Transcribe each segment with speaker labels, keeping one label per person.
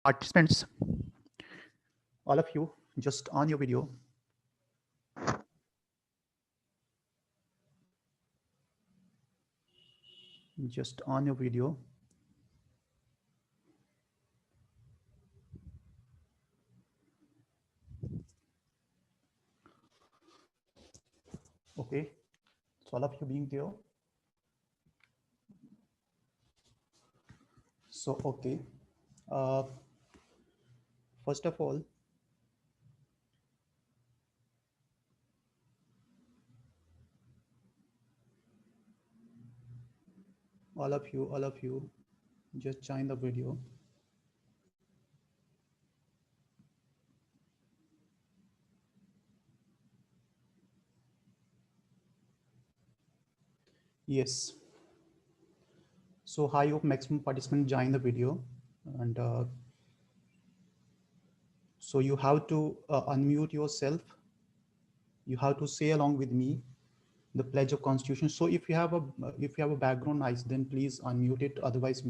Speaker 1: Participants, all of you, just on your video. Just on your video. Okay, so all of you being there. So, okay. First of all, all of you, just join the video. Yes. So I hope maximum participants join the video, and so you have to unmute yourself. You have to say along with me the pledge of constitution. So if you have a background noise, then please unmute it. Otherwise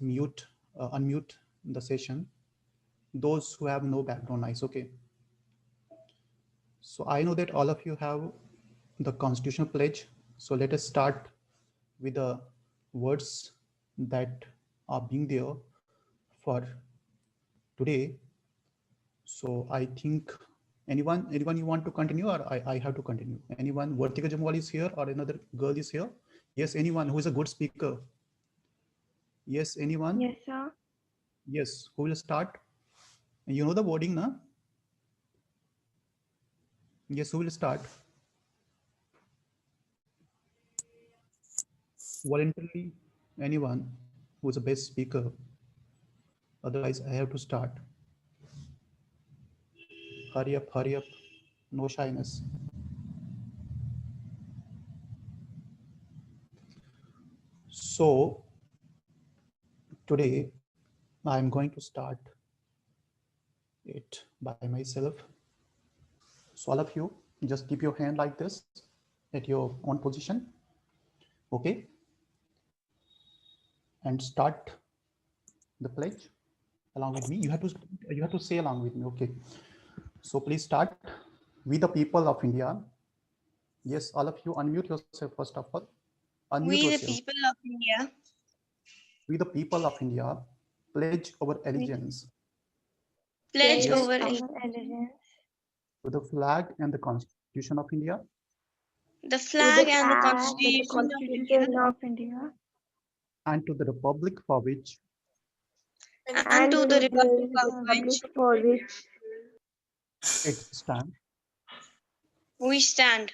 Speaker 1: mute unmute the session. Those who have no background noise. Okay. So I know that all of you have the constitutional pledge. So let us start with the words that are being there for today. So I think anyone you want to continue, or I have to continue? Anyone? Vartika Jamwal is here, or another girl is here? Yes, anyone who is a good speaker? Yes, anyone?
Speaker 2: Yes, sir.
Speaker 1: Yes, who will start? You know the wording, na? Yes, who will start? Voluntarily, anyone who is the best speaker. Otherwise, I have to start. Hurry up, no shyness. So today I'm going to start it by myself. So all of you, just keep your hand like this at your own position. Okay. And start the pledge along with me. You have to say along with me. Okay. So please start. We the people of India. Yes, all of you unmute yourself first of all. Unmute
Speaker 3: We
Speaker 1: yourself.
Speaker 3: the people of India.
Speaker 1: We the people of India pledge our allegiance.
Speaker 3: Pledge
Speaker 1: Yes.
Speaker 3: our
Speaker 2: allegiance
Speaker 1: To the flag and the Constitution of India.
Speaker 3: the flag and the
Speaker 2: Constitution of India.
Speaker 1: And to the republic for which.
Speaker 3: And to the republic
Speaker 2: for which
Speaker 1: It stands.
Speaker 3: we stand.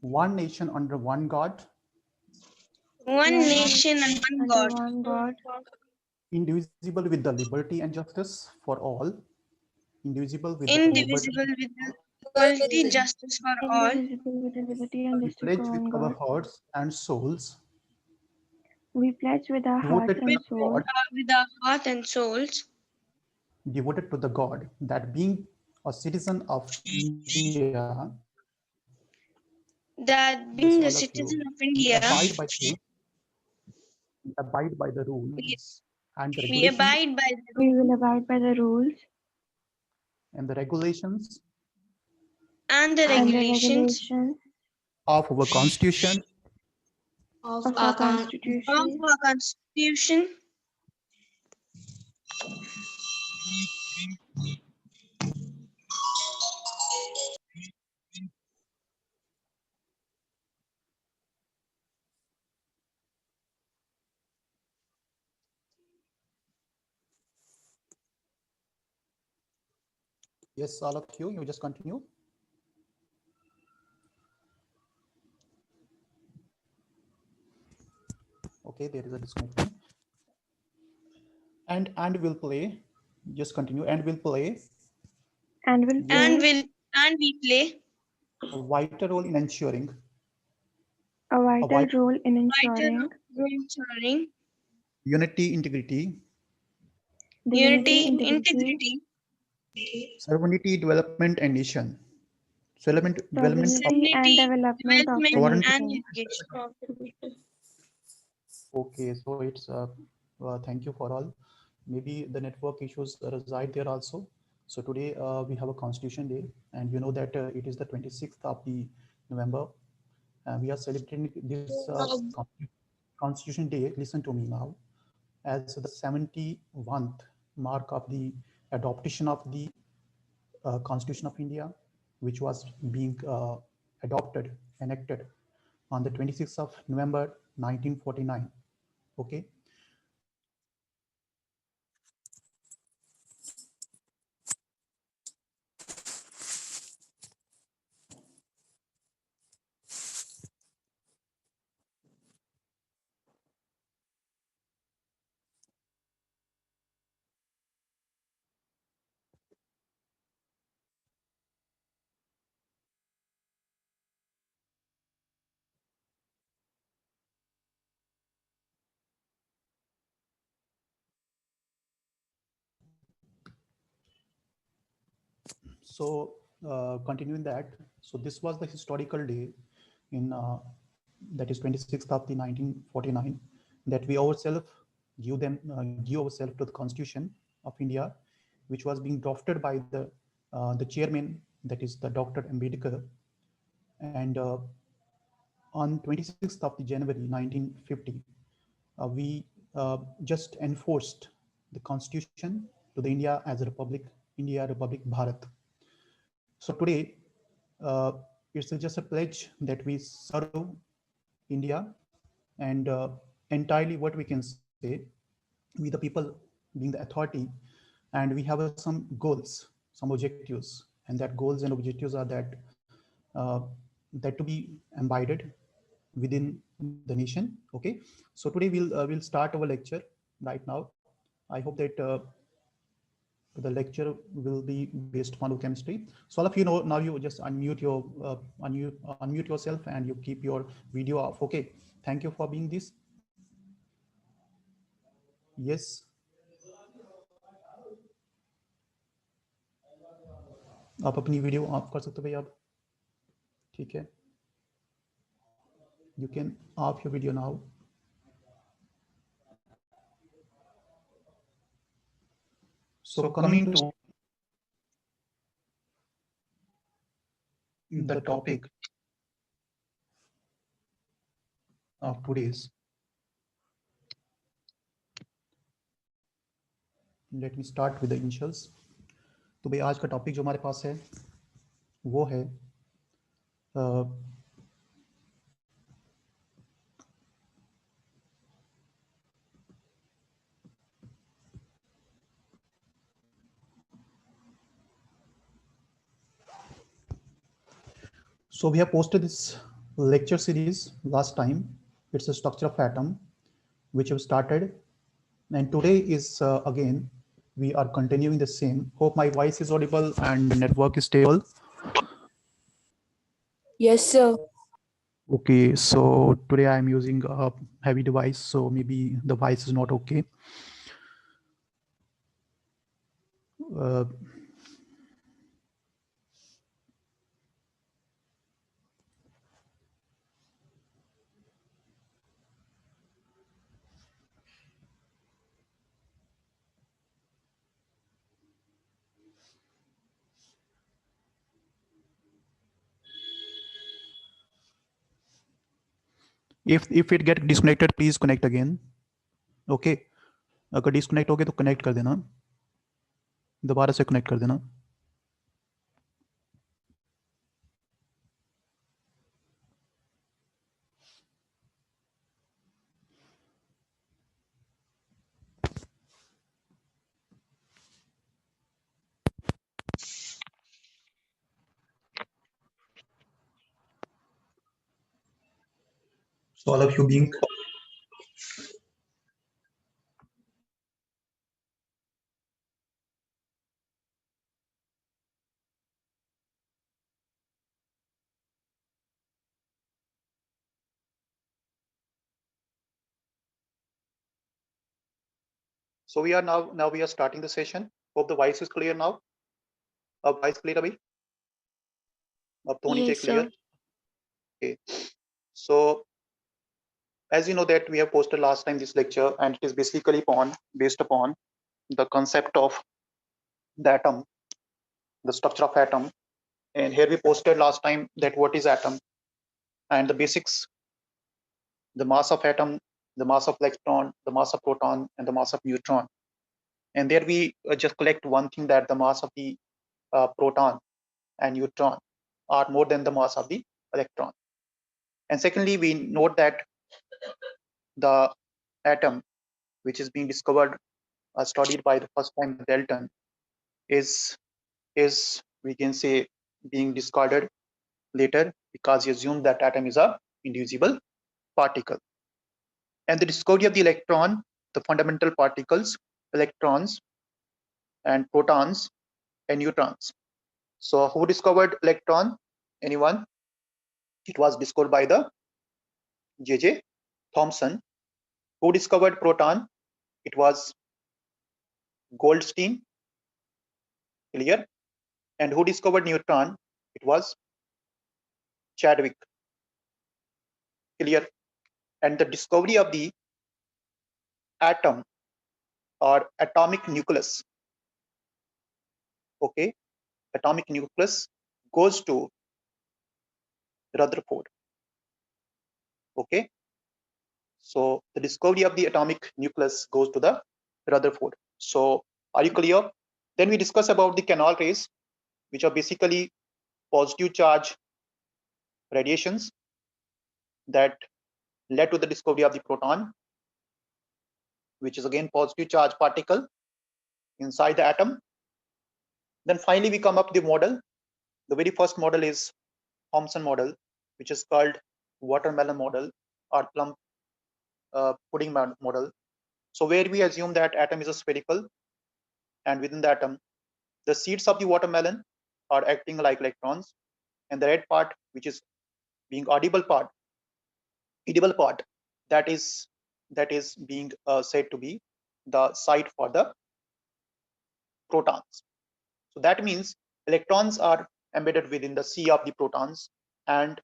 Speaker 1: One nation under one God.
Speaker 3: One nation and one God.
Speaker 2: One God.
Speaker 1: Indivisible with the liberty and justice for all. Indivisible with
Speaker 3: Indivisible
Speaker 1: the
Speaker 3: with the equality, justice for all.
Speaker 2: Indivisible with the liberty and
Speaker 1: we
Speaker 2: justice
Speaker 1: pledge
Speaker 2: for
Speaker 1: with
Speaker 2: all
Speaker 1: our
Speaker 2: God.
Speaker 1: hearts and souls.
Speaker 2: We pledge with our hearts
Speaker 1: Devoted to
Speaker 2: and
Speaker 1: the
Speaker 2: souls.
Speaker 1: God.
Speaker 3: With our heart and souls.
Speaker 1: Devoted to the God that being a citizen of India.
Speaker 3: That being a citizen of India.
Speaker 1: Abide by the rules and the
Speaker 3: We
Speaker 1: regulations.
Speaker 3: abide by the
Speaker 2: We will abide by the rules
Speaker 1: and the regulations.
Speaker 3: And the regulations.
Speaker 1: Of our Constitution.
Speaker 2: Of our Constitution.
Speaker 3: Of our Constitution.
Speaker 1: Yes, all of you, you just continue. Okay, there is a disconnection. And we'll play. Just continue. And we'll play.
Speaker 2: And we
Speaker 3: play
Speaker 1: a vital role in ensuring.
Speaker 2: A vital role in ensuring.
Speaker 1: Unity, integrity.
Speaker 3: Integrity.
Speaker 1: Sovereignty, development, and nation.
Speaker 2: Development of
Speaker 1: the nation. Okay, so it's Thank you for all. Maybe the network issues reside there also. So today we have a Constitution Day, and you know that it is the 26th of the November. We are celebrating this Constitution Day. Listen to me now, as the 71st mark of the adoption of the Constitution of India, which was being adopted, enacted on the 26th of November 1949. Okay. So continuing that, so this was the historical day in that is 26th of the 1949 that we ourselves give ourselves to the Constitution of India, which was being drafted by the chairman, that is the Dr. Ambedkar, and on 26th of the January 1950 we just enforced the Constitution to the India as a Republic, India Republic Bharat. So today, it's just a pledge that we serve India, and entirely what we can say, we the people being the authority, and we have some goals, some objectives, and that goals and objectives are uh, that to be embodied within the nation. Okay, so today we'll start our lecture right now. I hope that the lecture will be based on chemistry. So all of you know now, you just unmute yourself and you keep your video off. Okay, thank you for being this. Yes, आप अपनी video of कर सकते हो भाई आप, ठीक है, you can off your video now. So coming to the topic of today's, let me start with the initials. तो भाई आज का टॉपिक जो हमारे पास है वो है so we have posted this lecture series last time. It's a structure of atom, which we started, and today is again we are continuing the same. Hope my voice is audible and network is stable.
Speaker 4: Yes, sir.
Speaker 1: Okay, so today I am using a heavy device, so maybe the voice is not okay. If it get disconnected, please connect again. Okay, अगर disconnect हो गए तो connect कर देना, दोबारा से connect कर देना. So all of you being so we are now we are starting the session. Hope the voice is clear now. Voice clear अभी? अब तो होनी चाहिए clear. Okay. So as you know that we have posted last time this lecture, and it is basically based upon the concept of the atom, the structure of atom. And here we posted last time that what is atom and the basics, the mass of atom, the mass of electron, the mass of proton, and the mass of neutron. And there we just collect one thing, that the mass of the proton and neutron are more than the mass of the electron. And secondly, we note that the atom, which is being discovered, studied by the first time Dalton, is we can say being discarded later, because he assumed that atom is a indivisible particle. And the discovery of the electron, the fundamental particles, electrons and protons and neutrons. So who discovered electron? Anyone? It was discovered by the J.J. Thomson. Who discovered proton? It was Goldstein. Clear? And who discovered neutron? It was Chadwick. Clear? And the discovery of the atom or atomic nucleus, okay, atomic nucleus goes to Rutherford. Okay, so the discovery of the atomic nucleus goes to the Rutherford. So are you clear? Then we discuss about the canal rays, which are basically positive charge radiations that led to the discovery of the proton, which is again positive charge particle inside the atom. Then finally we come up with the model. The very first model is Thomson model, which is called watermelon model or plum pudding model. So where we assume that atom is a spherical, and within the atom, the seeds of the watermelon are acting like electrons, and the red part, which is being edible part, that is being said to be the site for the protons. So that means electrons are embedded within the sea of the protons, and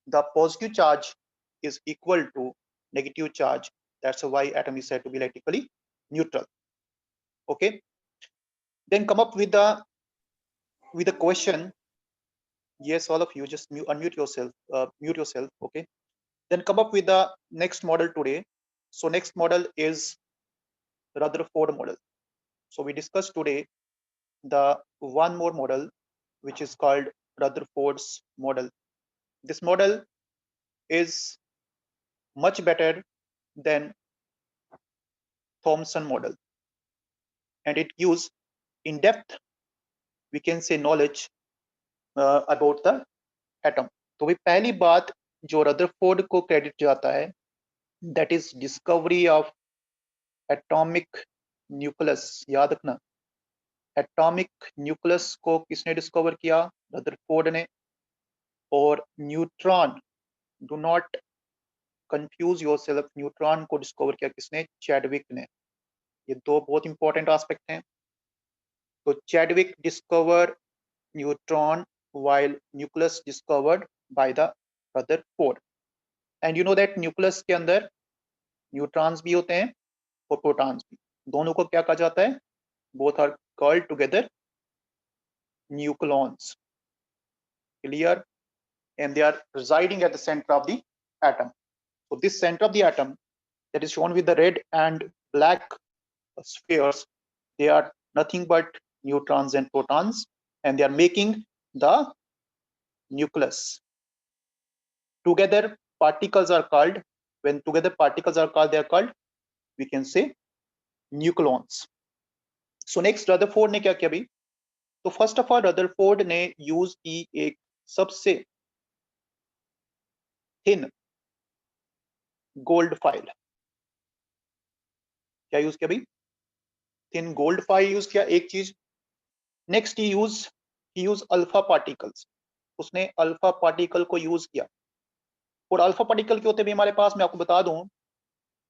Speaker 1: the positive charge is equal to negative charge. That's why atom is said to be electrically neutral. Okay, then come up with the question. Yes, all of you just unmute yourself, mute yourself. Okay, then come up with the next model today. So next model is Rutherford model. So we discussed today the one more model, which is called Rutherford's model. This model is much better than Thomson model, and it gives in-depth, we can say, knowledge about the atom. तो भाई पहली बात जो Rutherford को credit जाता है, that is discovery of atomic nucleus. याद रखना, एटॉमिक न्यूक्लियस को किसने डिस्कवर किया? रदरफोर्ड ने. और neutron, do not confuse yourself, neutron को डिस्कवर किया किसने? चैडविक ने. ये दो बहुत इंपॉर्टेंट एस्पेक्ट हैं. तो Chadwick discover neutron while nucleus discovered by the Rutherford. And you know that nucleus के अंदर न्यूट्रॉन्स भी होते हैं और प्रोटॉन्स भी. दोनों को क्या कहा जाता है? Both are called together nucleons. Clear? And they are residing at the center of the atom. So this center of the atom that is shown with the red and black spheres, they are nothing but neutrons and protons, and they are making the nucleus. Together particles are called, when together particles are called, they are called, we can say, nucleons. So next Rutherford ने क्या किया भाई? तो first of all Rutherford ने use की एक सबसे thin gold file. क्या यूज किया भाई? थिन गोल्ड फाइल यूज किया, एक चीज. नेक्स्ट ही यूज अल्फा पार्टिकल्स. उसने अल्फा पार्टिकल को यूज किया. और अल्फा पार्टिकल क्या होते हैं हमारे पास? मैं आपको बता दूं,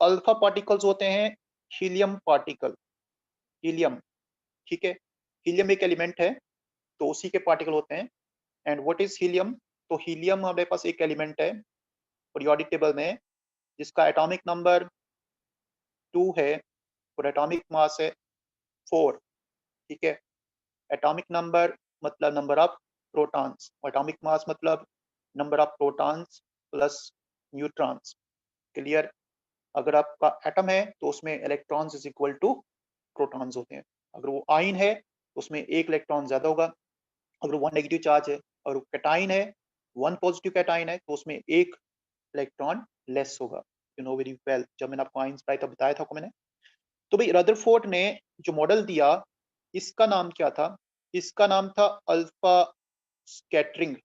Speaker 1: अल्फा पार्टिकल्स होते हैं हीलियम पार्टिकल. हीलियम, ठीक है, हीलियम एक एलिमेंट है, तो उसी के पार्टिकल होते हैं. And what is helium? तो हीलियम हमारे पास एक एलिमेंट है पीरियोडिक टेबल में
Speaker 4: जिसका एटॉमिक नंबर 2 है और एटॉमिक मास है 4, ठीक है। एटॉमिक नंबर मतलब number of protons, atomic mass मतलब number of protons plus neutrons. Clear? अगर आपका एटम है तो उसमें electrons is equal to protons होते हैं। अगर वो आयन है तो उसमें एक इलेक्ट्रॉन ज्यादा होगा। अगर वन नेगेटिव चार्ज है और कैटाइन है, वन पॉजिटिव कैटाइन है, तो उसमें एक इलेक्ट्रॉन लेस होगा। यू नो वेरी वेल, जब मैंने आपको आयंस पढ़ाया था बताया था आपको मैंने। तो भाई रदरफोर्ड ने जो मॉडल दिया इसका नाम क्या था? इसका नाम था alpha scattering,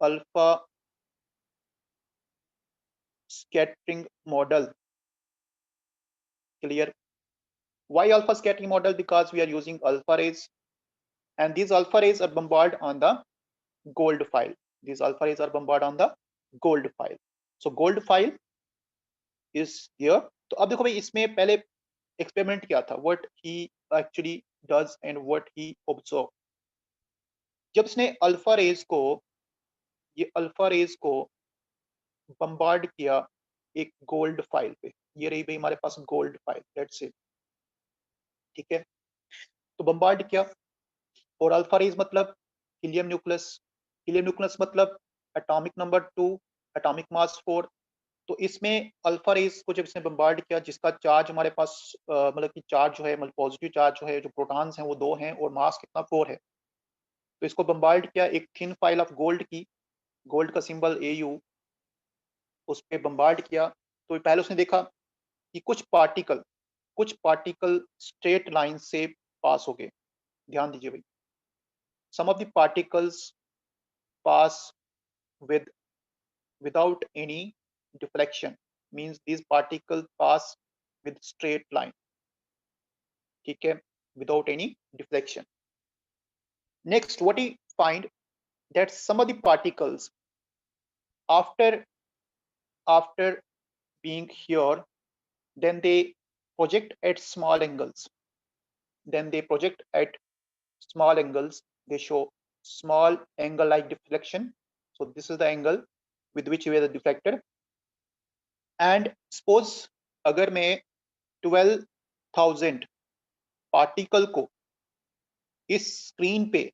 Speaker 4: alpha scattering model. Clear? Why alpha scattering model? Because we are using alpha rays, and these alpha rays are bombarded on the gold file. These alpha rays are bombarded on the gold file. So gold file is here. तो अब देखो भाई इसमें पहले experiment किया था, what he actually does and what he observed. जब इसने अल्फा रेज को, ये अल्फा रेज को बम्बार्ड किया एक गोल्ड फाइल पे, ये रही भाई हमारे पास गोल्ड फाइल, लेट्स से, ठीक है। तो बम्बार्ड किया, और अल्फा रेज मतलब हीलियम न्यूक्लियस, हीलियम न्यूक्लियस मतलब एटॉमिक नंबर 2, एटॉमिक मास 4। तो इसमें अल्फा रेज को जब इसने बम्बार्ड किया, जिसका चार्ज हमारे पास मतलब कि चार्ज जो है, मतलब पॉजिटिव चार्ज जो है, जो प्रोटॉन्स हैं वो 2 हैं और मास कितना 4 है। तो इसको बम्बार्ड किया एक थिन फाइल ऑफ गोल्ड की, गोल्ड का सिंबल AU, उस पर बम्बार्ड किया। तो पहले उसने देखा कि कुछ पार्टिकल स्ट्रेट लाइन से पास हो गए। ध्यान दीजिए भाई, some of the particles pass without any deflection, means these particles pass with straight line, ठीक है, without any deflection. Next, what he find that some of the particles after being here, then they project at small angles, they show small angle like deflection. So this is the angle with which we are deflected. And suppose अगर मैं 12,000 particle को इस screen पे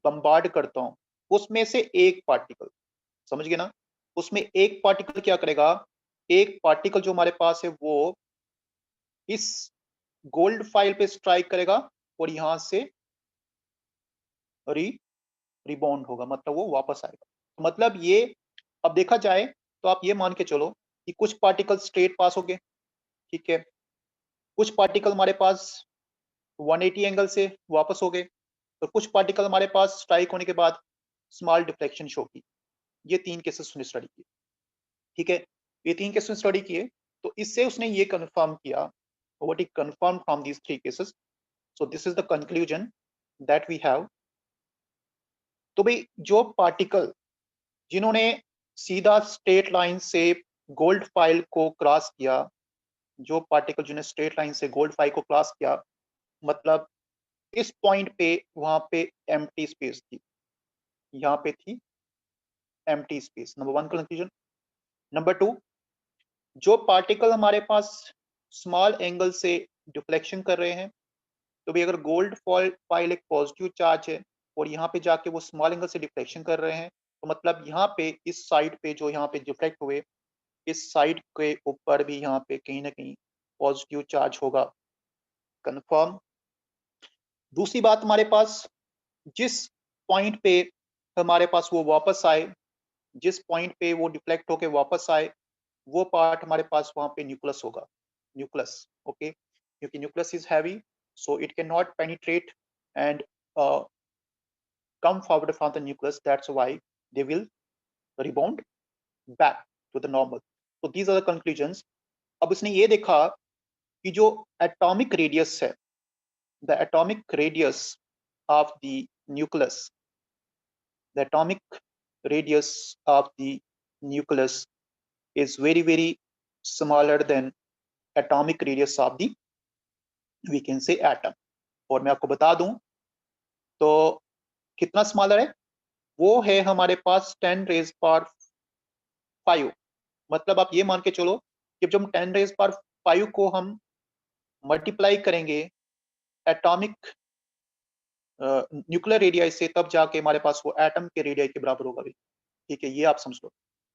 Speaker 4: bombard करता हूं, उसमें से एक पार्टिकल, समझ गए ना, उसमें एक पार्टिकल क्या करेगा, एक पार्टिकल जो हमारे पास है वो इस गोल्ड फाइल पे स्ट्राइक करेगा और यहां से रिबाउंड होगा, मतलब वो वापस आएगा। मतलब ये अब देखा जाए तो आप ये मान के चलो कि कुछ पार्टिकल स्ट्रेट पास हो गए, ठीक है, कुछ पार्टिकल हमारे पास 180 एंगल से वापस हो गए, और कुछ पार्टिकल हमारे पास स्ट्राइक होने के बाद स्मॉल डिफ्लेक्शन शो की। ये 3 केसेस उसने स्टडी किए, ठीक है, ये 3 केसेस स्टडी किए। तो इससे उसने ये कंफर्म किया, what he confirm from these 3 cases. So this is the conclusion that we have. तो भाई जो पार्टिकल जिन्होंने सीधा स्ट्रेट लाइन से गोल्ड फाइल को क्रॉस किया, जो पार्टिकल जिन्होंने स्ट्रेट लाइन से गोल्ड फाइल को क्रॉस किया, मतलब इस पॉइंट पे वहां पे एम्प्टी स्पेस थी, यहाँ पे थी empty space. Number 1 conclusion. Number 2, जो पार्टिकल हमारे पास स्मॉल एंगल से डिफ्लेक्शन कर रहे हैं, तो भी अगर गोल्ड फाइल एक पॉजिटिव चार्ज है और यहाँ पे जाके वो स्मॉल एंगल से डिफ्लेक्शन कर रहे हैं, तो मतलब यहाँ पे इस साइड पे जो यहाँ पे डिफ्लेक्ट हुए, इस साइड के ऊपर भी यहाँ पे कहीं ना कहीं पॉजिटिव चार्ज होगा, कंफर्म। दूसरी बात, हमारे पास जिस पॉइंट पे हमारे पास वो वापस आए, जिस पॉइंट पे वो डिफ्लेक्ट होके वापस आए, वो पार्ट हमारे पास वहां पे न्यूक्लियस होगा, न्यूक्लियस, ओके, क्योंकि nucleus is heavy, so it cannot penetrate and come forward from the nucleus. That's why they will rebound back to the normal. So these are the conclusions. अब उसने ये देखा कि जो atomic radius है, the atomic radius of the nucleus, the atomic radius of the nucleus is very very smaller than atomic radius of the, we can say, atom. और मैं आपको बता दूं तो कितना स्मॉलर है, वो है हमारे पास 10 raised power 5, मतलब आप ये मान के चलो कि जब 10⁵ को हम मल्टीप्लाई करेंगे एटॉमिक न्यूक्लियर रेडियाई से, तब जाके हमारे पास वो एटम के रेडियाई के बराबर होगा भी। ठीक है, ये आप समझ लो।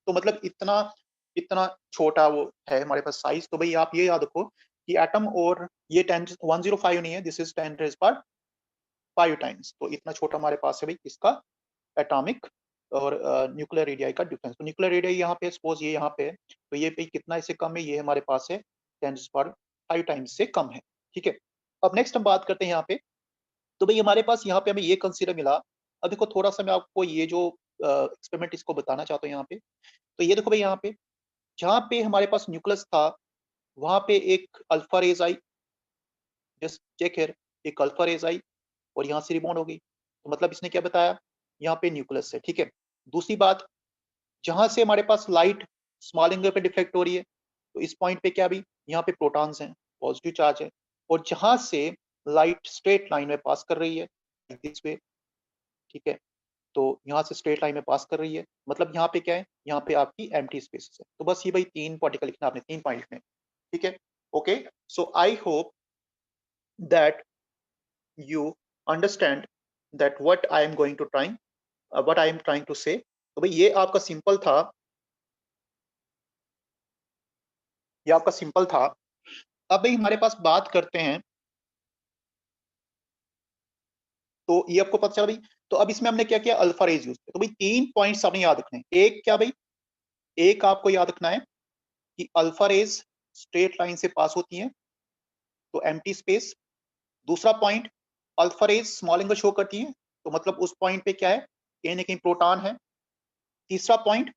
Speaker 4: तो मतलब इतना इतना छोटा वो है हमारे पास साइज। तो भाई आप ये याद रखो कि एटम, और ये 105 नहीं है, दिस इज 10⁵ टाइम्स। तो इतना छोटा हमारे पास है भाई इसका एटॉमिक और न्यूक्लियर रेडियाई का डिफरेंस। तो न्यूक्लियर रेडियाई यहाँ पे सपोज ये यहाँ पे है, तो ये भाई कितना इससे कम है, ये हमारे पास है 10⁵ टाइम्स से कम है। ठीक है, अब नेक्स्ट हम बात करते हैं यहाँ पे। तो भाई हमारे पास यहाँ पे हमें ये कंसीडर मिला। अब देखो थोड़ा सा मैं आपको ये जो एक्सपेरिमेंट इसको बताना चाहता हूँ यहाँ पे। तो ये देखो भाई यहाँ पे जहाँ पे हमारे पास न्यूक्लियस था, वहां पे एक अल्फा रेज आई, जस्ट चेक हियर, एक अल्फा रेज आई और यहाँ से रिबाउंड हो गई। तो मतलब इसने क्या बताया, यहाँ पे न्यूक्लियस है। ठीक है, दूसरी बात, जहां से हमारे पास लाइट स्मॉल एंगल पे डिफ्लेक्ट हो रही है, तो इस पॉइंट पे क्या भी यहाँ पे प्रोटॉन्स हैं, पॉजिटिव चार्ज है। और जहां से लाइट स्ट्रेट लाइन में पास कर रही है दिस वे, ठीक है, तो यहाँ से स्ट्रेट लाइन में पास कर रही है, मतलब यहाँ पे क्या है, यहाँ पे आपकी एम्प्टी स्पेसेस है। तो बस ये भाई 3 पार्टिकल लिखना आपने, 3 पॉइंट लिखने। ठीक है, okay, so I hope that you understand that what I am going to trying, what I am trying to say. तो भाई ये आपका सिंपल था, ये आपका सिंपल था। अब भाई हमारे पास बात करते हैं, तो ये आपको पता चला भाई। तो अब इसमें हमने क्या किया, अल्फा रेज यूज किया। तो भाई 3 पॉइंट्स आपने याद रखने हैं। एक क्या भाई, एक आपको याद रखना है कि अल्फा रेज स्ट्रेट लाइन से पास होती हैं, तो एम्प्टी स्पेस। दूसरा point, alpha rays small angle show करती है, तो मतलब उस पॉइंट पे क्या है, कहीं ना कहीं प्रोटॉन है। तीसरा point,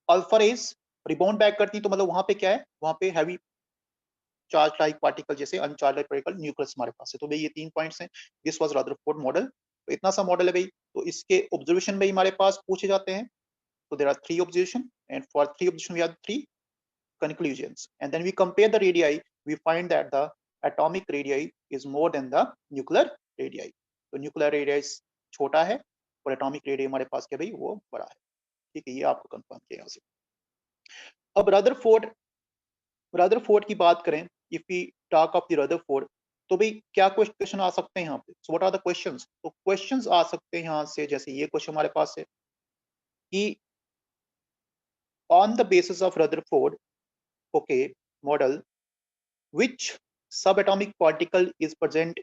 Speaker 4: alpha rays rebound back करती है, तो मतलब वहां पे क्या है, वहां पे हैवी चार्ज लाइक पार्टिकल, जैसे अनचार्ज लाइक पार्टिकल न्यूक्लियस हमारे पास है। तो भाई ये 3 पॉइंट्स हैं। This was Rutherford model. तो इतना सा मॉडल है भाई। तो इसके ऑब्जर्वेशन भाई हमारे पास पूछे जाते हैं। So there are 3 observations, and for 3 observations we have 3 conclusions, and then we compare the radii. We find that the atomic radii is more than the nuclear radii. तो nuclear radii छोटा है और atomic radii हमारे पास क्या भाई, वो बड़ा है। ठीक है, ये आपको कंफर्म किया यहाँ से। अब रदरफोर्ड की बात करें, if we talk of the Rutherford, तो भाई क्या क्वेश्चन आ सकते हैं यहाँ पे। So what are the questions? तो क्वेश्चंस आ सकते हैं यहाँ से, जैसे ये क्वेश्चन हमारे पास है कि on the basis of Rutherford, okay, model, which subatomic particle is present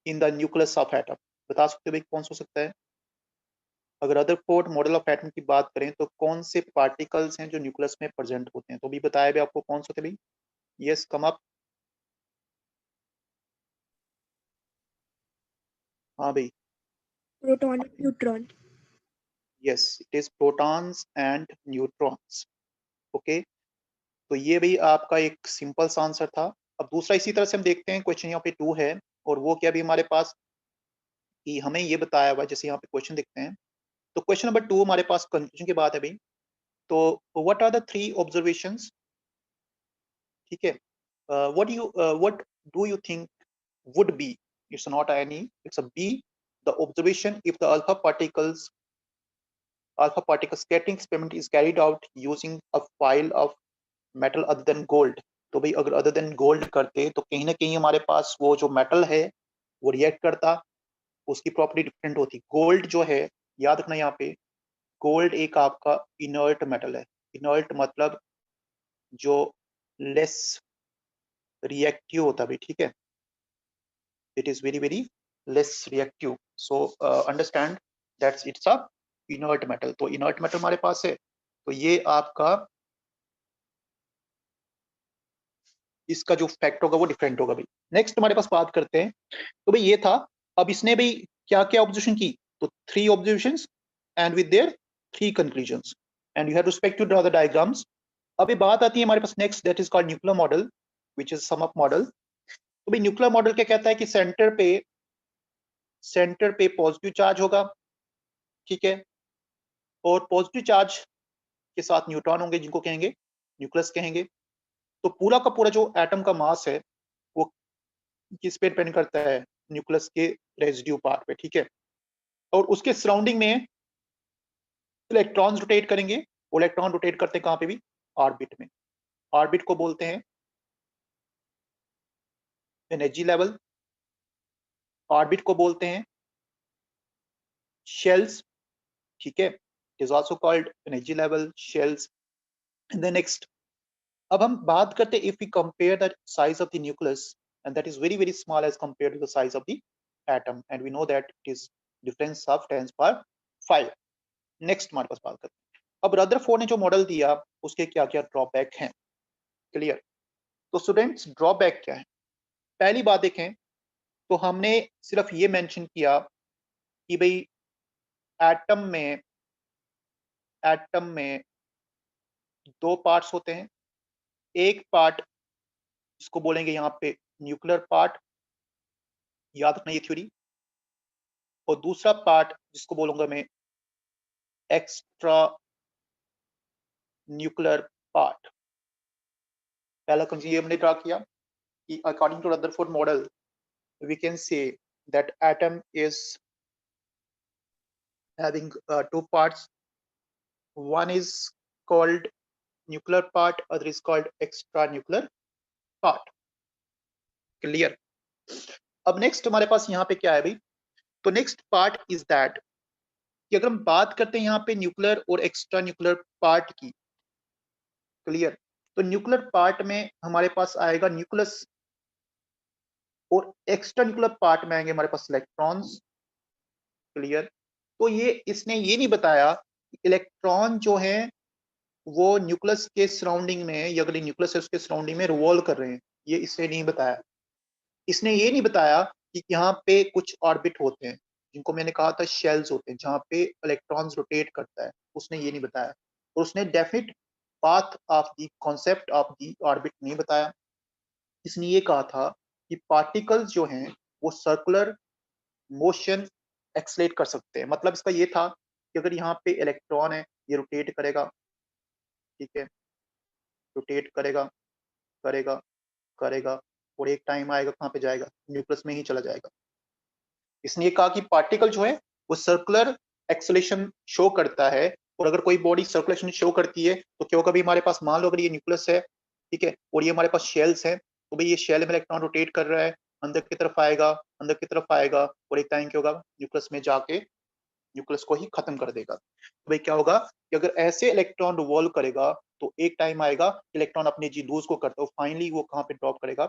Speaker 4: in the nucleus of atom? बता सकते हो भाई कौन सा हो सकता है? अगर रदरफोर्ड मॉडल ऑफ एटम की बात करें तो कौन से पार्टिकल्स हैं जो न्यूक्लियस में प्रेजेंट होते हैं? तो भी बताया भी आपको कौन से थे भाई। Yes, come up. हाँ भाई,
Speaker 2: Proton and neutron.
Speaker 4: Yes, it is protons and neutrons. Okay, तो ये भी आपका एक सिंपल सा आंसर था। अब दूसरा इसी तरह से हम देखते हैं, क्वेश्चन यहाँ पे 2 है, और वो क्या भी हमारे पास कि हमें ये बताया हुआ, जैसे यहाँ पे क्वेश्चन देखते हैं। तो क्वेश्चन नंबर 2 हमारे पास कंक्लूजन की बात है भाई। तो व्हाट आर द 3 ऑब्जर्वेशंस? ठीक है, what do you think would be, it's not any, it's a B, the observation if the alpha particle scattering experiment is carried out using a file of metal other than gold। तो भाई अगर other than gold करते तो कहीं ना कहीं हमारे पास वो जो मेटल है वो रिएक्ट करता, उसकी प्रॉपर्टी डिफरेंट होती। गोल्ड जो है, याद रखना यहाँ पे, गोल्ड एक आपका इनर्ट मेटल है। इनर्ट मतलब जो लेस रिएक्टिव होता है, ठीक है, it is very very less reactive, so understand that it's a inert metal। तो inert metal हमारे पास है, तो ये आपका इसका जो फैक्ट होगा वो डिफरेंट होगा भाई। नेक्स्ट हमारे पास बात करते हैं, तो भाई ये था। अब इसने भाई क्या क्या ऑब्जर्वेशन की, तो 3 observations and with their 3 conclusions, and you have respect to draw the diagrams. अब ये बात आती है हमारे पास next, that is called nuclear model, which is sum up model. तो भाई न्यूक्लियर मॉडल क्या कहता है कि सेंटर पे पॉजिटिव चार्ज होगा, ठीक है, और पॉजिटिव चार्ज के साथ न्यूट्रॉन होंगे, जिनको कहेंगे न्यूक्लियस कहेंगे। तो पूरा का पूरा जो एटम का मास है वो किस पे डिपेंड करता है, न्यूक्लियस के रेजिड्यू पार्ट पे, ठीक है। और उसके सराउंडिंग में इलेक्ट्रॉन्स रोटेट करेंगे। इलेक्ट्रॉन रोटेट करते हैं कहाँ पे भी, ऑर्बिट में। ऑर्बिट को बोलते हैं एनर्जी लेवल, ऑर्बिट को बोलते हैं शेल्स, ठीक है, it is also called energy level, shells. And the next, अब हम बात करते हैं if we compare the size of the nucleus and that is very very small as compared to the size of the atom and we know that it is difference of 10⁵। Next हमारे पास बात करते हैं अब Rutherford ने जो model दिया उसके क्या क्या ड्रॉबैक हैं। क्लियर? तो स्टूडेंट्स ड्रॉबैक क्या है? पहली बात देखें तो हमने सिर्फ ये मेंशन किया कि भाई एटम में दो पार्ट्स होते हैं, एक पार्ट इसको बोलेंगे यहाँ पे न्यूक्लियर पार्ट, याद रखना ये थ्योरी, और दूसरा पार्ट जिसको बोलूंगा मैं एक्स्ट्रा न्यूक्लियर पार्ट। पहला कंसेप्ट ये हमने ड्रा किया कि according to Rutherford model we can say that atom is having two parts. One is called nuclear part, other is called extra nuclear part. Clear? अब next हमारे पास यहाँ पे क्या है भाई? तो नेक्स्ट पार्ट इज दैट कि अगर हम बात करते हैं यहाँ पे न्यूक्लियर और एक्स्ट्रा न्यूक्लियर पार्ट की, क्लियर, तो न्यूक्लियर पार्ट में हमारे पास आएगा न्यूक्लियस और एक्स्ट्रा न्यूक्लियर पार्ट में आएंगे हमारे पास इलेक्ट्रॉन्स। क्लियर? तो ये इसने ये नहीं बताया कि इलेक्ट्रॉन जो है वो न्यूक्लियस के सराउंडिंग में या अगर न्यूक्लियस है उसके सराउंडिंग में रिवॉल्व कर रहे हैं, ये इसने नहीं बताया। इसने ये नहीं बताया कि यहाँ पे कुछ ऑर्बिट होते हैं जिनको मैंने कहा था शेल्स होते हैं जहाँ पे इलेक्ट्रॉन्स रोटेट करता है, उसने ये नहीं बताया। और उसने definite path of the concept of the orbit नहीं बताया। इसने ये कहा था कि पार्टिकल्स जो हैं वो सर्कुलर मोशन एक्सलेट कर सकते हैं। मतलब इसका ये था कि अगर यहाँ पे इलेक्ट्रॉन है ये रोटेट करेगा, ठीक है, रोटेट करेगा करेगा करेगा और एक टाइम आएगा कहाँ पे जाएगा, न्यूक्लियस में ही चला जाएगा। इसने कहा कि पार्टिकल जो है वो सर्कुलर एक्सेलेरेशन शो करता है, और अगर कोई बॉडी सर्कुलेशन शो करती है तो क्या होगा, कभी हमारे पास मान लो अगर ये न्यूक्लियस है, ठीक है, और ये हमारे पास शेल्स है, तो भाई ये शेल में इलेक्ट्रॉन रोटेट कर रहा है, अंदर की तरफ आएगा, अंदर की तरफ आएगा और एक टाइम क्या होगा, न्यूक्लियस में जाके न्यूक्लियस को ही खत्म कर देगा। तो भाई क्या होगा कि अगर ऐसे इलेक्ट्रॉन रिवॉल्व करेगा तो एक टाइम आएगा इलेक्ट्रॉन अपने जी लूज को करता है, फाइनली वो कहाँ पे ड्रॉप करेगा,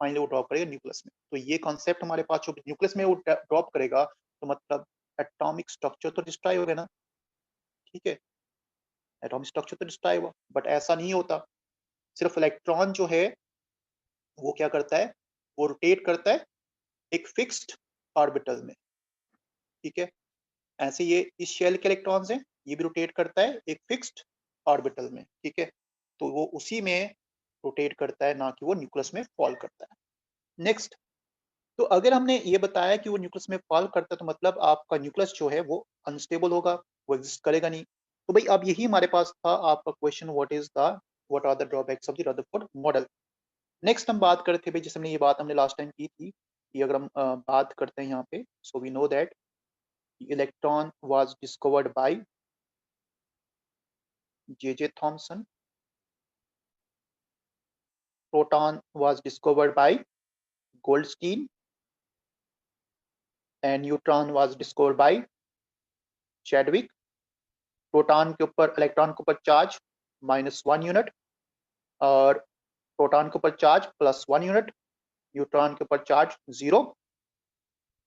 Speaker 4: फाइनली वो ड्रॉप करेगा न्यूक्लियस में। तो ये कॉन्सेप्ट हमारे पास जो न्यूक्लियस में वो ड्रॉप करेगा तो मतलब एटॉमिक स्ट्रक्चर तो डिस्ट्रॉय हो गया ना, ठीक है, एटॉमिक स्ट्रक्चर तो डिस्ट्रॉय हुआ, बट ऐसा नहीं होता। सिर्फ इलेक्ट्रॉन जो है वो क्या करता है, वो रोटेट करता है एक फिक्स्ड ऑर्बिटल में, ठीक है। ऐसे ये इस शेल के इलेक्ट्रॉन्स हैं, ये भी रोटेट करता है एक फिक्स्ड ऑर्बिटल में, ठीक है, तो वो उसी में रोटेट करता है, ना कि वो न्यूक्लियस में फॉल करता है। नेक्स्ट, तो अगर हमने ये बताया कि वो न्यूक्लियस में फॉल करता है तो मतलब आपका न्यूक्लियस जो है वो अनस्टेबल होगा, वो एग्जिस्ट करेगा नहीं। तो भाई अब यही हमारे पास था आपका question, what are the drawbacks of the Rutherford model. Next हम बात करते भाई, जैसे हमने ये बात हमने लास्ट टाइम की थी कि अगर हम बात करते हैं यहाँ पे, so we know that electron was discovered by J.J. Thomson. Proton was discovered by Goldstein, and neutron was discovered by Chadwick. Proton के ऊपर इलेक्ट्रॉन के ऊपर चार्ज -1 यूनिट और प्रोटॉन के ऊपर चार्ज +1 यूनिट, न्यूट्रॉन के ऊपर चार्ज 0।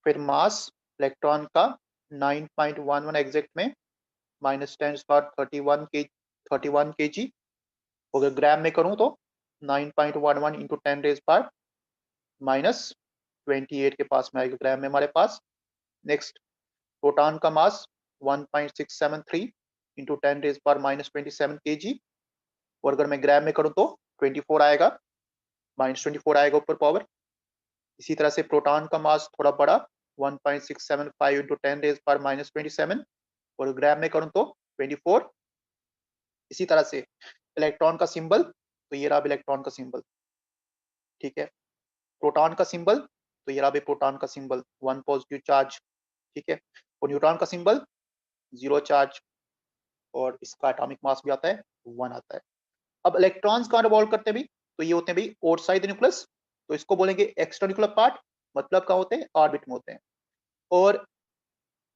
Speaker 4: फिर मास इलेक्ट्रॉन का 9.11 एग्जैक्ट में -10⁻31 kg, अगर ग्राम में करूं तो 9.11 इंटू 10⁻⁻28 के पास में आएगा ग्राम में हमारे पास। नेक्स्ट, प्रोटॉन का मास 1.673 इंटू 10⁻⁻27 kg, और अगर मैं ग्राम में करूं तो 24 आएगा, -24 आएगा ऊपर पावर। इसी तरह से प्रोटॉन का मास थोड़ा बड़ा 1.675 इंटू 10⁻⁻27, और ग्राम में करूं तो 24। इसी तरह से इलेक्ट्रॉन का सिंबल, तो ये रहा इलेक्ट्रॉन का सिंबल, ठीक है। प्रोटॉन का सिंबल, तो ये रहा प्रोटॉन का सिंबल 1 पॉजिटिव चार्ज, ठीक है। और न्यूट्रॉन का सिंबल 0 चार्ज, और इसका एटॉमिक मास भी आता है 1 आता है। अब इलेक्ट्रॉन्स कहाँ रिवॉल्व करते हैं भी, तो ये होते हैं भाई आउटसाइड द न्यूक्लियस, तो इसको बोलेंगे एक्स्ट्रा न्यूक्लियर पार्ट, मतलब कहाँ होते हैं, ऑर्बिट में होते हैं। और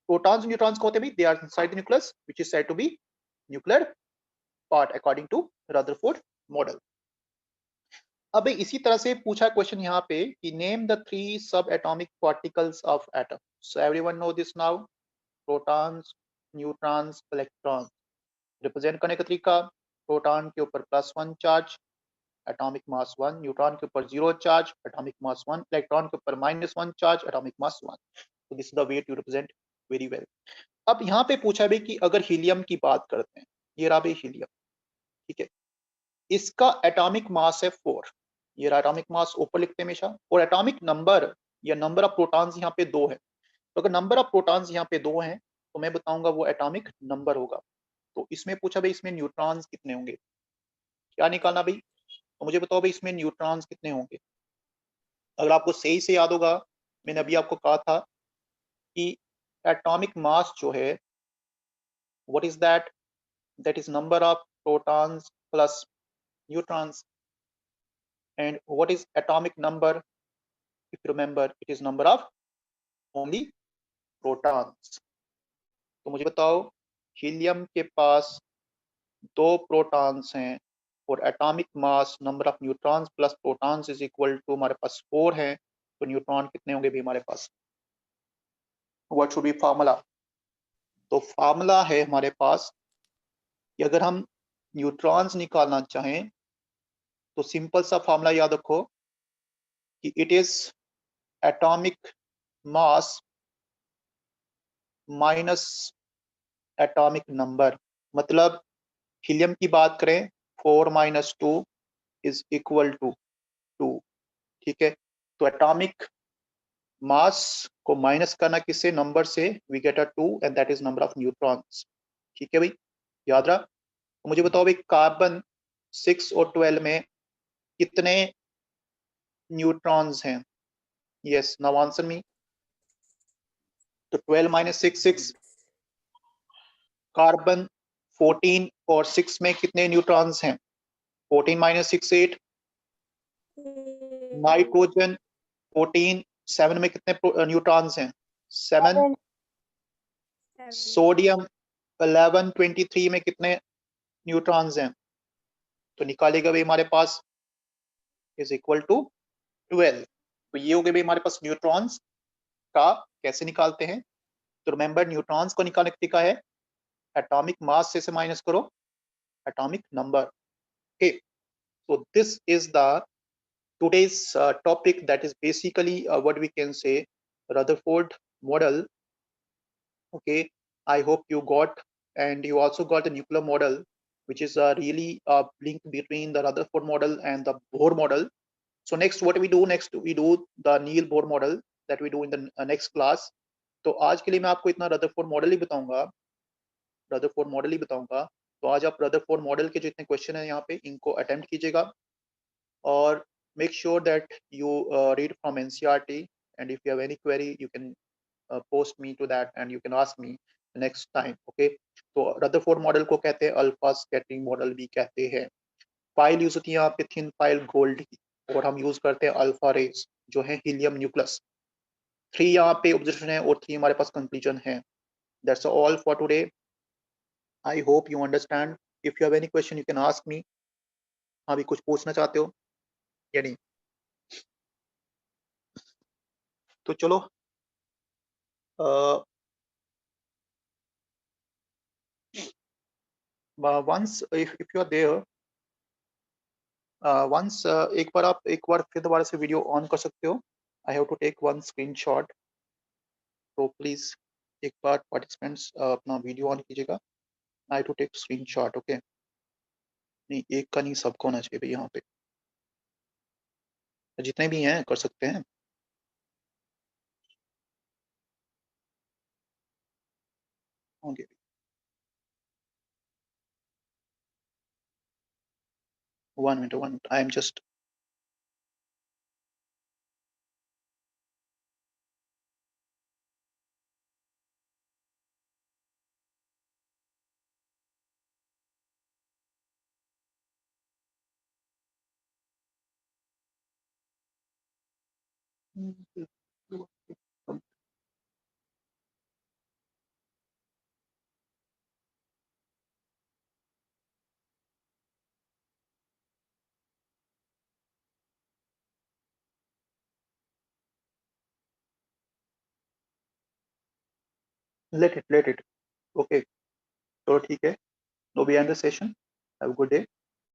Speaker 4: प्रोटॉन्स न्यूट्रॉन्स को होते हैं, they are inside the nucleus which is said to be nuclear part according to Rutherford model. अब इसी तरह से पूछा क्वेश्चन यहाँ पे कि name the 3 sub atomic particles of atom. So everyone know this now, protons, neutrons, electrons. Represent करने का तरीका, प्रोटॉन के ऊपर +1 चार्ज, एटॉमिक मास 1, न्यूट्रॉन के ऊपर 0 चार्ज, एटॉमिक मास 1, इलेक्ट्रॉन के ऊपर -1 चार्ज, एटॉमिक मास 1। तो this is the way to represent very well. अब यहाँ पे पूछा भी कि अगर हीलियम की बात करते हैं, ये रहा भाई हीलियम, ठीक है, इसका एटॉमिक मास है 4, ये रहा एटॉमिक मास, ऊपर लिखते हैं हमेशा, और एटॉमिक नंबर या नंबर ऑफ प्रोटॉन्स यहाँ पे 2 है। तो अगर नंबर ऑफ प्रोटॉन्स यहाँ पे 2 हैं तो मैं बताऊंगा वो एटॉमिक नंबर होगा। तो इसमें पूछा भाई इसमें न्यूट्रॉन्स कितने होंगे, क्या निकालना भाई, तो मुझे बताओ भाई इसमें न्यूट्रॉन्स कितने होंगे। अगर आपको सही से याद होगा, मैंने अभी आपको कहा था कि एटॉमिक मास जो है what is that, that is number of protons plus neutrons, and what is atomic number, if you remember it is number of only protons। तो मुझे बताओ हीलियम के पास 2 प्रोटॉन्स हैं और atomic mass number of neutrons plus protons is equal to हमारे पास 4 है, तो न्यूट्रॉन कितने होंगे भी हमारे पास, व्हाट शुड बी फार्मूला। तो फार्मूला है हमारे पास कि अगर हम न्यूट्रॉन्स निकालना चाहें तो सिंपल सा फार्मूला याद रखो कि it is atomic mass minus atomic number. मतलब हीलियम की बात करें 4 - 2 इज इक्वल टू 2, ठीक है। तो एटॉमिक मास को माइनस करना किससे, नंबर से, we get a 2 and that is number of neutrons, ठीक है भाई, याद रहा। तो मुझे बताओ भाई कार्बन 6 और 12 में कितने न्यूट्रॉन्स हैं, यस नाउ आंसर मी। तो 12 - 6 6, कार्बन 14 और 6 में कितने न्यूट्रॉन्स हैं, 14 - 6 8, नाइट्रोजन 14 7 में कितने न्यूट्रॉन्स हैं, 7, सोडियम 11 23 में कितने न्यूट्रॉन्स हैं, तो निकालेगा भाई हमारे पास इज इक्वल टू 12। तो ये हो गए भाई हमारे पास न्यूट्रॉन्स का कैसे निकालते हैं। तो रिमेंबर न्यूट्रॉन्स को निकालने का तरीका है एटॉमिक मास से माइनस करो atomic number, okay. so this is the today's topic, that is basically what we can say Rutherford model, okay। I hope you got, and you also got the nuclear model, which is really a link between the Rutherford model and the Bohr model। so next what we do, next we do the Neil Bohr model that we do in the next class। तो आज के लिए मैं आपको इतना Rutherford model ही बताऊंगा, Rutherford model ही बताऊंगा। तो आज आप रदरफोर्ड मॉडल के जितने क्वेश्चन है यहाँ पे इनको अटेम्प्ट कीजिएगा, और make sure that you read from NCERT, and if you have any query you can post me to that and you can ask me next time, okay। तो Rutherford model को कहते हैं अल्फा स्कैटरिंग मॉडल भी कहते हैं। File use होती है यहाँ पे थिन फाइल गोल्ड की, और हम यूज करते हैं अल्फा रेज जो है हीलियम न्यूक्लियस। 3 यहाँ पे ऑब्जर्वेशन है और 3 हमारे पास कंक्लूजन है। That's all for today. I hope you understand. If you have any question you can ask me. अभी कुछ पूछना चाहते हो या नहीं, तो चलो once if you are there once एक बार आप एक बार फिर दोबारा से वीडियो ऑन कर सकते हो। I have to take one screenshot, तो प्लीज एक बार पार्टिसिपेंट्स अपना वीडियो ऑन कीजिएगा। I to take screenshot, okay. नहीं एक का नहीं, सबका होना चाहिए भाई, यहाँ पे जितने भी हैं कर सकते हैं। Okay, 1 minute, I am just Let it. Okay. चलो ठीक है. No, we end the session. Have a good day.